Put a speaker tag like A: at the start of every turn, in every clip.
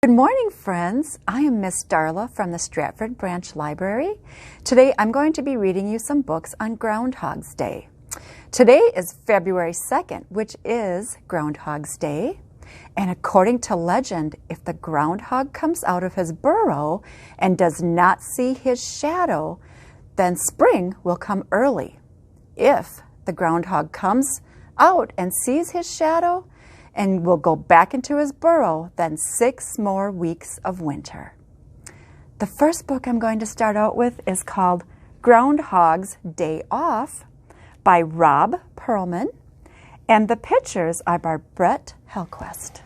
A: Good morning, friends. I am Miss Darla from the Stratford Branch Library. Today I'm going to be reading you some books on Groundhog's Day. Today is February 2nd, which is Groundhog's Day. And according to legend, if the groundhog comes out of his burrow and does not see his shadow, then spring will come early. If the groundhog comes out and sees his shadow, and will go back into his burrow, then 6 more weeks of winter. The first book I'm going to start out with is called Groundhog's Day Off by Rob Perlman, and the pictures are by Brett Hellquist.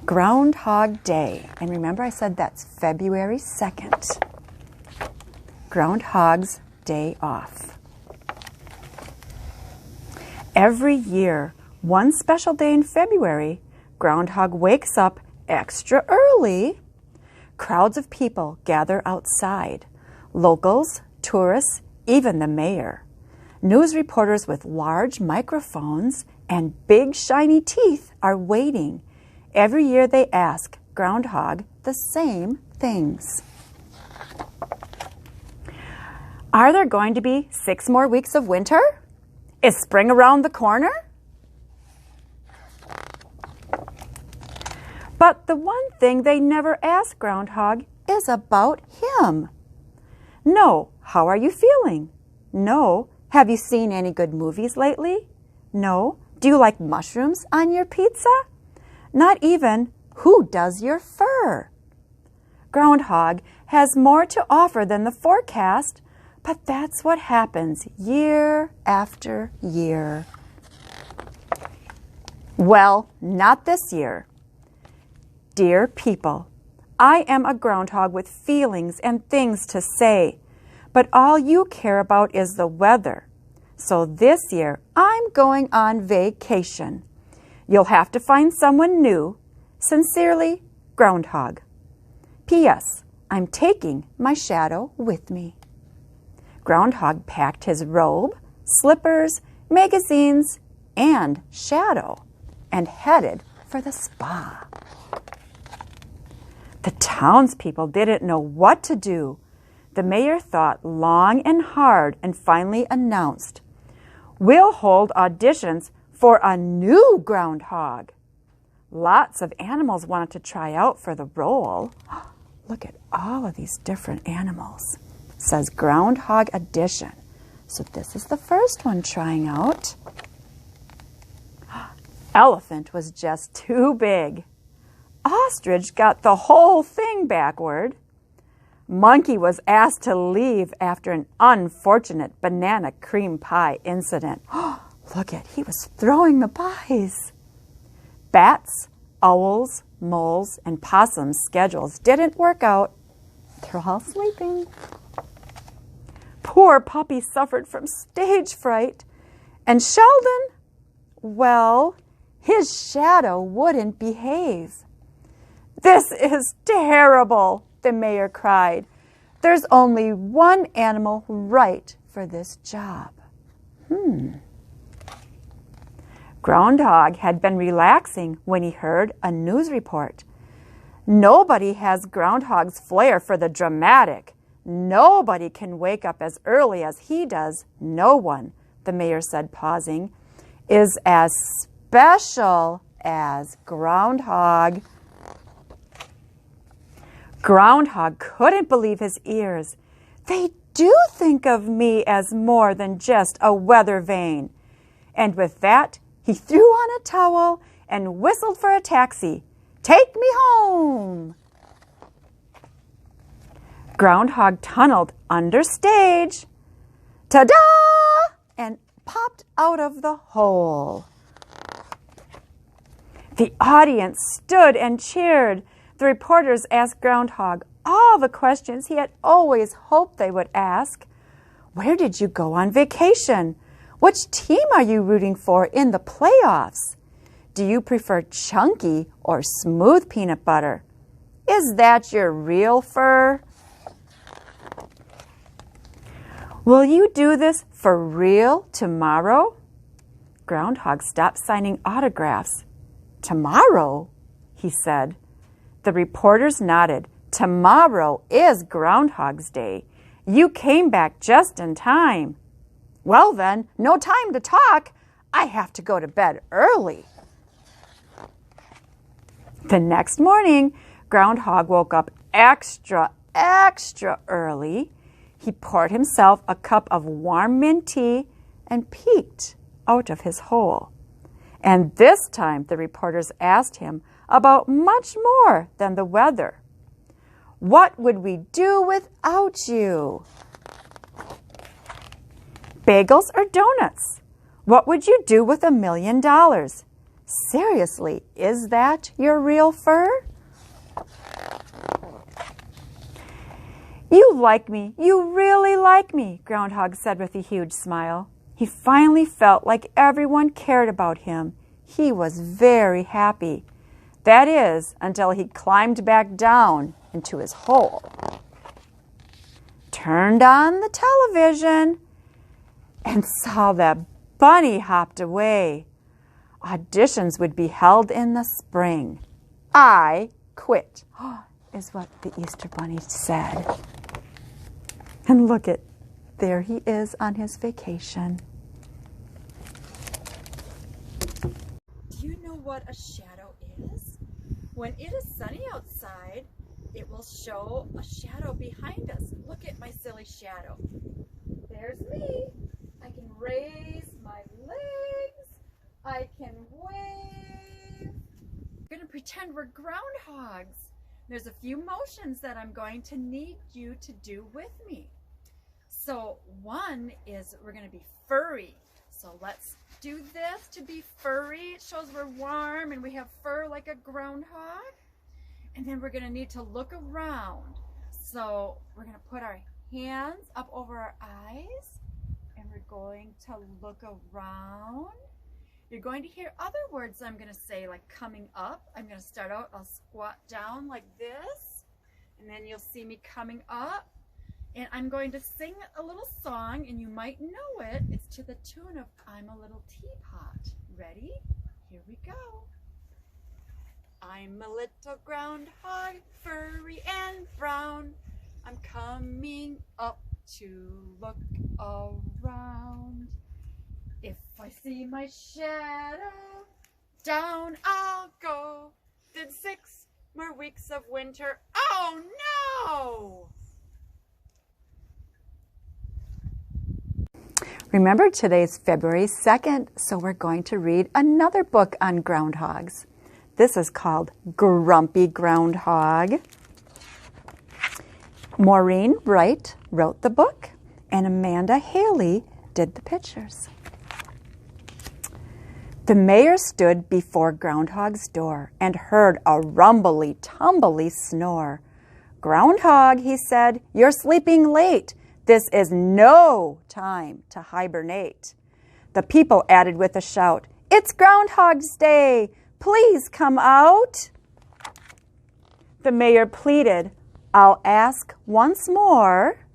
A: Groundhog Day, and remember I said that's February 2nd. Groundhog's Day Off. Every year, one special day in February, Groundhog wakes up extra early. Crowds of people gather outside. Locals, tourists, even the mayor. News reporters with large microphones and big shiny teeth are waiting. Every year they ask Groundhog the same things. Are there going to be 6 more weeks of winter? Is spring around the corner? But the one thing they never ask Groundhog is about him. No, how are you feeling? No, have you seen any good movies lately? No, do you like mushrooms on your pizza? Not even, who does your fur? Groundhog has more to offer than the forecast, but that's what happens year after year. Well, not this year. Dear people, I am a groundhog with feelings and things to say, but all you care about is the weather. So this year, I'm going on vacation. You'll have to find someone new. Sincerely, Groundhog. P.S. I'm taking my shadow with me. Groundhog packed his robe, slippers, magazines, and shadow and headed for the spa. The townspeople didn't know what to do. The mayor thought long and hard and finally announced, "We'll hold auditions for a new groundhog." Lots of animals wanted to try out for the role. Look at all of these different animals. It says Groundhog Audition. So this is the first one trying out. Elephant was just too big. Ostrich got the whole thing backward. Monkey was asked to leave after an unfortunate banana cream pie incident. Look at, he was throwing the pies. Bats, owls, moles, and possums' schedules didn't work out. They're all sleeping. Poor puppy suffered from stage fright. And Sheldon, well, his shadow wouldn't behave. "This is terrible," the mayor cried. "There's only one animal right for this job." Groundhog had been relaxing when he heard a news report. Nobody has Groundhog's flair for the dramatic. Nobody can wake up as early as he does. No one, the mayor said, pausing, is as special as Groundhog. Groundhog couldn't believe his ears. "They do think of me as more than just a weather vane." And with that, he threw on a towel and whistled for a taxi. "Take me home." Groundhog tunneled under stage. Ta-da! And popped out of the hole. The audience stood and cheered. The reporters asked Groundhog all the questions he had always hoped they would ask. Where did you go on vacation? Which team are you rooting for in the playoffs? Do you prefer chunky or smooth peanut butter? Is that your real fur? Will you do this for real tomorrow? Groundhog stopped signing autographs. Tomorrow? he said. The reporters nodded. Tomorrow is Groundhog's Day. You came back just in time. Well then, no time to talk. I have to go to bed early. The next morning, Groundhog woke up extra early. He poured himself a cup of warm mint tea and peeked out of his hole. And this time the reporters asked him about much more than the weather. What would we do without you? Bagels or donuts? What would you do with $1 million? Seriously, is that your real fur? You like me. You really like me, Groundhog said with a huge smile. He finally felt like everyone cared about him. He was very happy. That is, until he climbed back down into his hole. Turned on the television and saw that Bunny hopped away. Auditions would be held in the spring. I quit, is what the Easter Bunny said. And look at, there he is on his vacation. Do you know what a shadow is? When it is sunny outside, it will show a shadow behind us. Look at my silly shadow. There's me. I can raise my legs. I can wave. We're going to pretend we're groundhogs. There's a few motions that I'm going to need you to do with me. So one is we're going to be furry. So let's do this to be furry. It shows we're warm and we have fur like a groundhog. And then we're going to need to look around. So we're going to put our hands up over our eyes and we're going to look around. You're going to hear other words I'm going to say, like coming up. I'm going to start out, I'll squat down like this, and then you'll see me coming up. And I'm going to sing a little song, and you might know it. It's to the tune of I'm a Little Teapot. Ready? Here we go. I'm a little groundhog, furry and brown. I'm coming up to look around. If I see my shadow, down I'll go. Then 6 more weeks of winter. Oh no! Remember, today's February 2nd, so we're going to read another book on groundhogs. This is called Grumpy Groundhog. Maureen Wright wrote the book, and Amanda Haley did the pictures. The mayor stood before Groundhog's door and heard a rumbly-tumbly snore. Groundhog, he said, you're sleeping late. This is no time to hibernate. The people added with a shout, it's Groundhog's Day. Please come out. The mayor pleaded, I'll ask once more.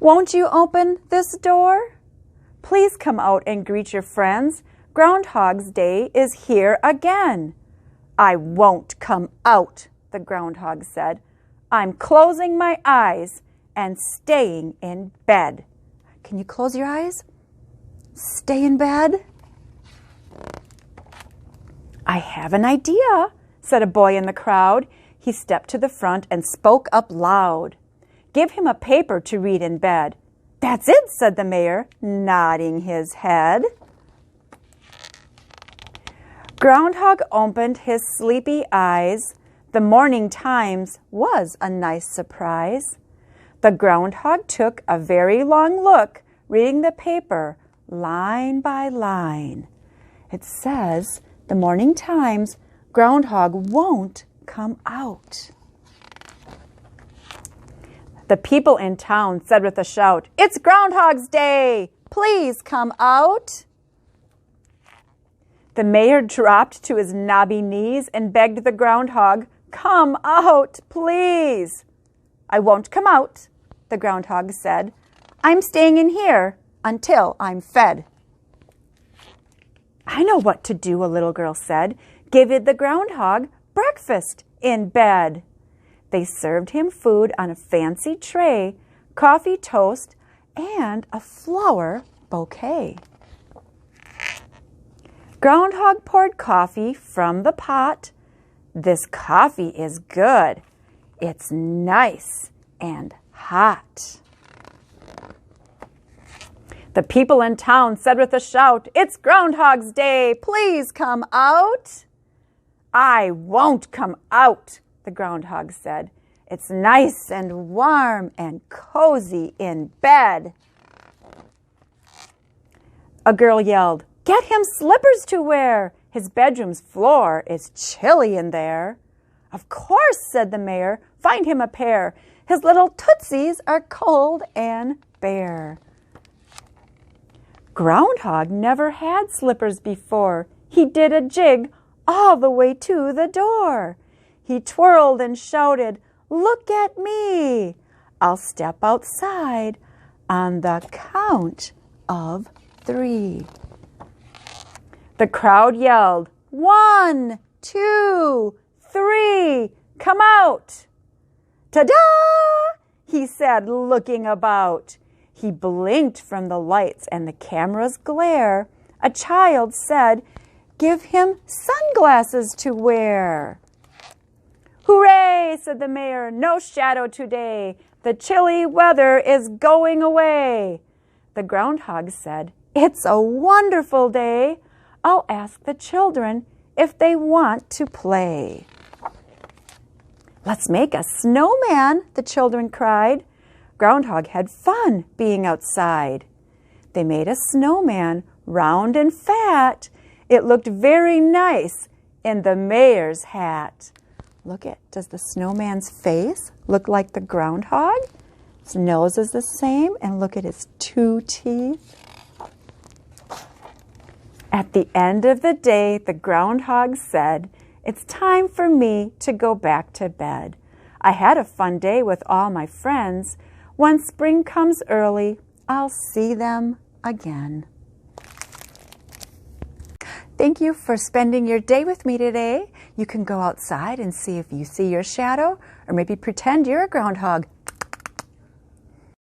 A: Won't you open this door? Please come out and greet your friends. Groundhog's Day is here again. I won't come out, the groundhog said. I'm closing my eyes and staying in bed. Can you close your eyes? Stay in bed? I have an idea, said a boy in the crowd. He stepped to the front and spoke up loud. Give him a paper to read in bed. That's it, said the mayor, nodding his head. Groundhog opened his sleepy eyes. The morning Times was a nice surprise. The groundhog took a very long look, reading the paper line by line. It says, the morning Times, groundhog won't come out. The people in town said with a shout, it's Groundhog's Day! Please come out! The mayor dropped to his knobby knees and begged the groundhog, come out, please! I won't come out, the groundhog said. I'm staying in here until I'm fed. I know what to do, a little girl said. Give the groundhog breakfast in bed. They served him food on a fancy tray, coffee, toast, and a flower bouquet. Groundhog poured coffee from the pot. This coffee is good. It's nice and hot. The people in town said with a shout, "It's Groundhog's Day. Please come out." "I won't come out," the groundhog said. "It's nice and warm and cozy in bed." A girl yelled, "Get him slippers to wear. His bedroom's floor is chilly in there." "Of course," said the mayor. "Find him a pair. His little tootsies are cold and bare." Groundhog never had slippers before. He did a jig all the way to the door. He twirled and shouted, "Look at me. I'll step outside on the count of 3. The crowd yelled, "1, 2, 3, come out." "Ta-da!" he said, looking about. He blinked from the lights and the camera's glare. A child said, "Give him sunglasses to wear." "Hooray," said the mayor, "no shadow today. The chilly weather is going away." The groundhog said, "It's a wonderful day. I'll ask the children if they want to play." "Let's make a snowman," the children cried. Groundhog had fun being outside. They made a snowman, round and fat. It looked very nice in the mayor's hat. Look at, does the snowman's face look like the groundhog? His nose is the same, and look at his 2 teeth. At the end of the day, the groundhog said, "It's time for me to go back to bed. I had a fun day with all my friends. When spring comes early, I'll see them again." Thank you for spending your day with me today. You can go outside and see if you see your shadow, or maybe pretend you're a groundhog